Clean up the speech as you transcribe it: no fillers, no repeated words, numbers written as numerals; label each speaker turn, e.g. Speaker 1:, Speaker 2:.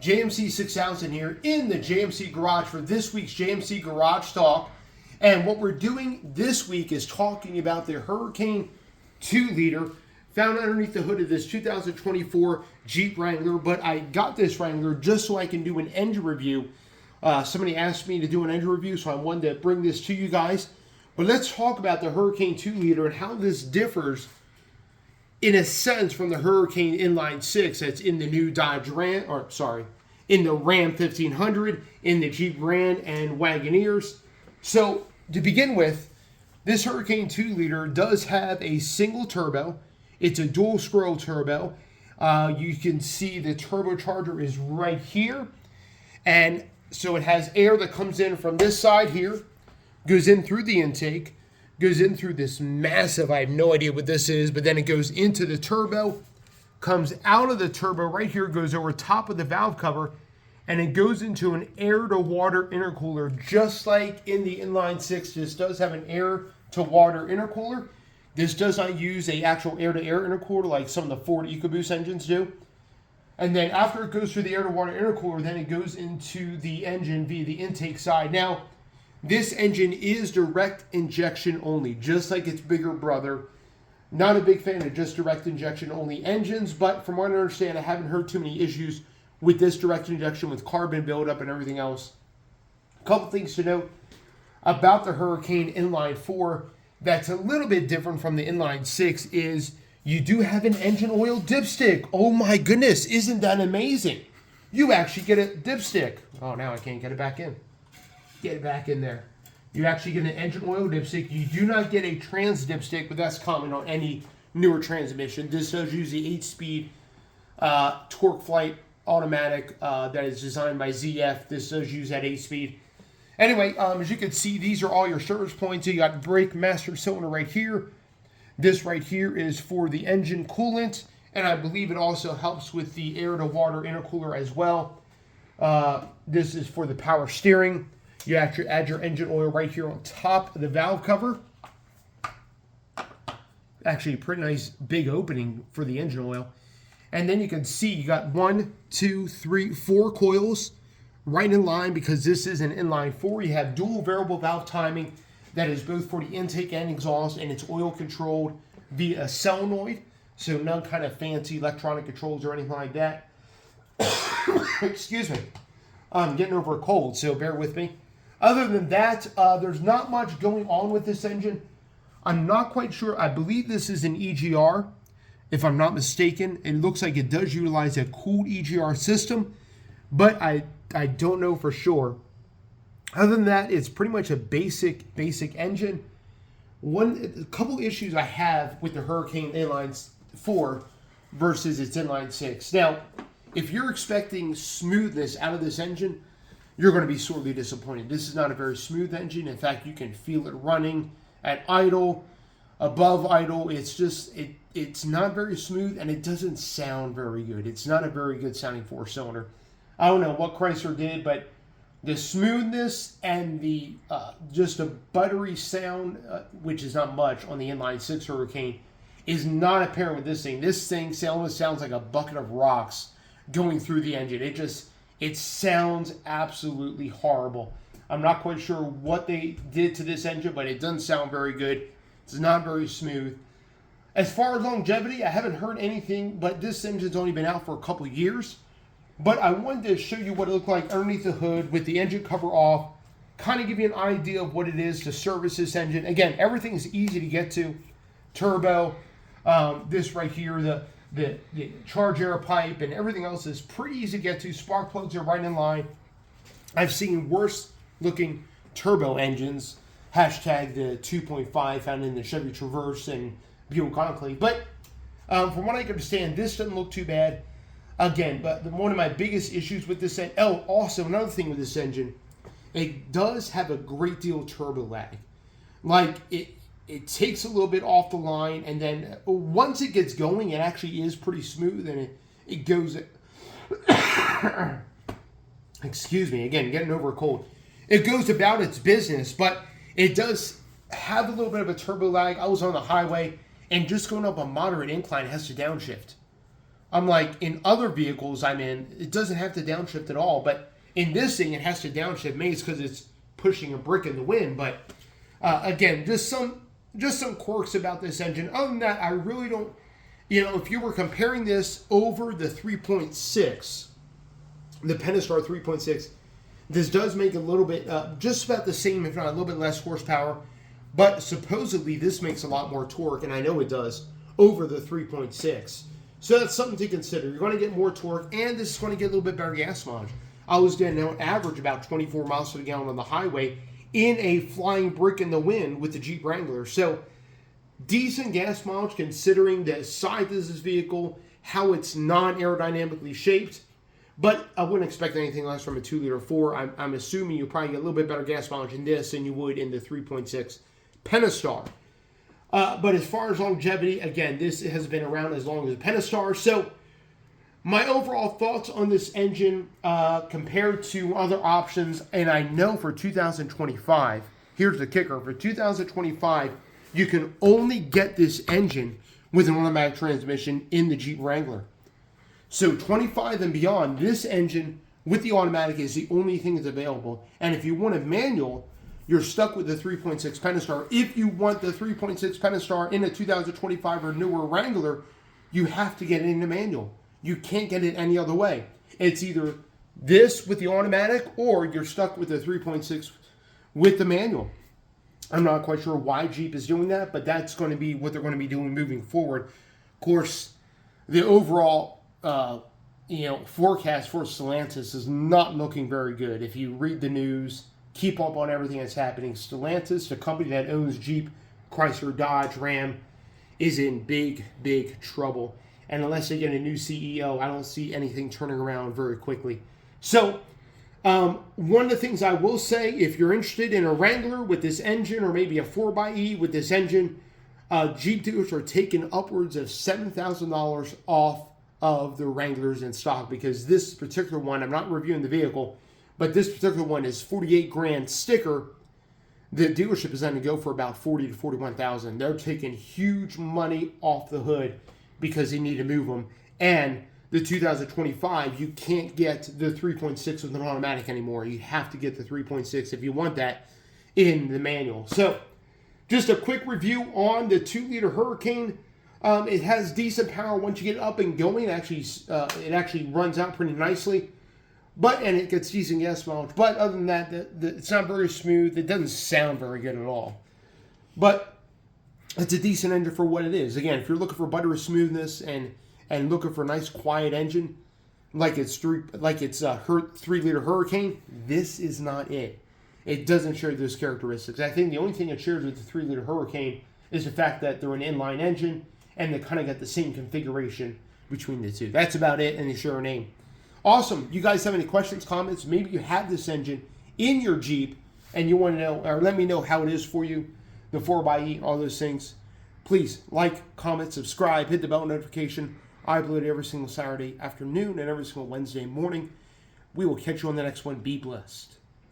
Speaker 1: JMC 6000 here in the JMC Garage for this week's JMC Garage Talk. And what we're doing this week is talking about the Hurricane 2-liter found underneath the hood of this 2024 Jeep Wrangler. But I got this Wrangler just so I can do an engine review. Somebody asked me to do an engine review, so I wanted to bring this to you guys. But let's talk about the Hurricane 2-liter and how this differs in a sense from the Hurricane Inline 6 that's in the new Dodge Ram, in the Ram 1500, in the Jeep Ram and Wagoneers. So to begin with, this Hurricane 2-liter does have a single turbo. It's a dual scroll turbo. You can see the turbocharger is right here. And so it has air that comes in from this side here, goes in through the intake, goes in through this massive, I have no idea what this is, but then it goes into the turbo, comes out of the turbo right here, goes over top of the valve cover, and it goes into an air-to-water intercooler, just like in the Inline 6. This does have an air-to-water intercooler. This does not use an actual air-to-air intercooler like some of the Ford EcoBoost engines do. And then after it goes through the air-to-water intercooler, then it goes into the engine via the intake side. Now, this engine is direct injection only, just like its bigger brother. Not a big fan of just direct injection only engines, but from what I understand, I haven't heard too many issues with this direct injection with carbon buildup and everything else. A couple things to note about the Hurricane Inline 4 that's a little bit different from the Inline 6 is you do have an engine oil dipstick. Oh my goodness, isn't that amazing? You actually get a dipstick. Oh, now I can't get it back in. Get it back in there. You actually get an engine oil dipstick. You do not get a trans dipstick, but that's common on any newer transmission. This does use the 8-speed torque flight automatic that is designed by ZF. This does use that 8-speed. Anyway, as you can see, these are all your service points. You got brake master cylinder right here. This right here is for the engine coolant, and I believe it also helps with the air-to-water intercooler as well. This is for the power steering. You actually add your engine oil right here on top of the valve cover. Actually, a pretty nice big opening for the engine oil. And then you can see you got 1, 2, 3, 4 coils right in line because this is an inline 4. You have dual variable valve timing that is both for the intake and exhaust, and it's oil controlled via a solenoid. So none kind of fancy electronic controls or anything like that. Excuse me. I'm getting over a cold, so bear with me. Other than that, there's not much going on with this engine. I'm not quite sure. I believe this is an EGR, if I'm not mistaken. It looks like it does utilize a cooled EGR system, but I don't know for sure. Other than that, it's pretty much a basic engine. A couple issues I have with the Hurricane Inline 4 versus its Inline 6. Now, if you're expecting smoothness out of this engine, you're going to be sorely disappointed. This is not a very smooth engine. In fact, you can feel it running at idle, above idle. It's just, it's not very smooth, and it doesn't sound very good. It's not a very good sounding 4-cylinder. I don't know what Chrysler did, but the smoothness and the just a buttery sound, which is not much on the Inline 6 Hurricane, is not apparent with this thing. This thing almost sounds like a bucket of rocks going through the engine. It sounds absolutely horrible. I'm not quite sure what they did to this engine, but it doesn't sound very good. It's not very smooth. As far as longevity, I haven't heard anything, but this engine's only been out for a couple of years. But I wanted to show you what it looked like underneath the hood with the engine cover off, kind of give you an idea of what it is to service this engine. Again, everything is easy to get to. Turbo, this right here, the charge air pipe, and everything else is pretty easy to get to. Spark plugs are right in line. I've seen worse looking turbo engines, hashtag the 2.5 found in the Chevy Traverse and Buick Enclave. But from what I can understand, this doesn't look too bad. Again, but one of my biggest issues with this engine, also another thing with this engine, it does have a great deal of turbo lag. Like, it takes a little bit off the line, and then once it gets going, it actually is pretty smooth, and it goes... Excuse me, again, getting over a cold. It goes about its business, but it does have a little bit of a turbo lag. I was on the highway, and just going up a moderate incline has to downshift. I'm like, in other vehicles I'm in, it doesn't have to downshift at all. But in this thing, it has to downshift. Maybe it's because it's pushing a brick in the wind. But again, just some quirks about this engine. Other than that, I really don't, if you were comparing this over the 3.6, the Pentastar 3.6, this does make a little bit, just about the same, if not a little bit less horsepower. But supposedly this makes a lot more torque, and I know it does, over the 3.6. So that's something to consider. You're going to get more torque, and this is going to get a little bit better gas mileage. I was getting on average about 24 miles per gallon on the highway in a flying brick in the wind with the Jeep Wrangler. So decent gas mileage considering the size of this vehicle, how it's non-aerodynamically shaped. But I wouldn't expect anything less from a 2-liter 4. I'm assuming you'll probably get a little bit better gas mileage in this than you would in the 3.6 Pentastar. But as far as longevity, again, this has been around as long as the Pentastar. So my overall thoughts on this engine compared to other options, and I know for 2025, here's the kicker. For 2025, you can only get this engine with an automatic transmission in the Jeep Wrangler. So 25 and beyond, this engine with the automatic is the only thing that's available. And if you want a manual, you're stuck with the 3.6 Pentastar. If you want the 3.6 Pentastar in a 2025 or newer Wrangler, you have to get it in the manual. You can't get it any other way. It's either this with the automatic or you're stuck with the 3.6 with the manual. I'm not quite sure why Jeep is doing that, but that's going to be what they're going to be doing moving forward. Of course, the overall forecast for Stellantis is not looking very good. If you read the news, keep up on everything that's happening, Stellantis, the company that owns Jeep, Chrysler, Dodge, Ram, is in big, big trouble. And unless they get a new CEO, I don't see anything turning around very quickly. So, one of the things I will say, if you're interested in a Wrangler with this engine, or maybe a 4xe with this engine, Jeep dealers are taking upwards of $7,000 off of the Wranglers in stock, because this particular one, I'm not reviewing the vehicle, but this particular one is 48 grand sticker. The dealership is going to go for about 40 to 41,000. They're taking huge money off the hood because they need to move them. And the 2025, you can't get the 3.6 with an automatic anymore. You have to get the 3.6 if you want that in the manual. So just a quick review on the 2-liter Hurricane. It has decent power once you get up and going. It actually runs out pretty nicely, and it gets decent gas mileage. But other than that, it's not very smooth. It doesn't sound very good at all. But it's a decent engine for what it is. Again, if you're looking for buttery smoothness and looking for a nice quiet engine, like it's 3-liter Hurricane, this is not it. It doesn't share those characteristics. I think the only thing it shares with the 3-liter Hurricane is the fact that they're an inline engine, and they kind of got the same configuration between the two. That's about it, and they share a name. Awesome. You guys have any questions, comments? Maybe you have this engine in your Jeep, and you want to know, or let me know how it is for you, the 4xe, all those things. Please like, comment, subscribe, hit the bell notification. I upload every single Saturday afternoon and every single Wednesday morning. We will catch you on the next one. Be blessed.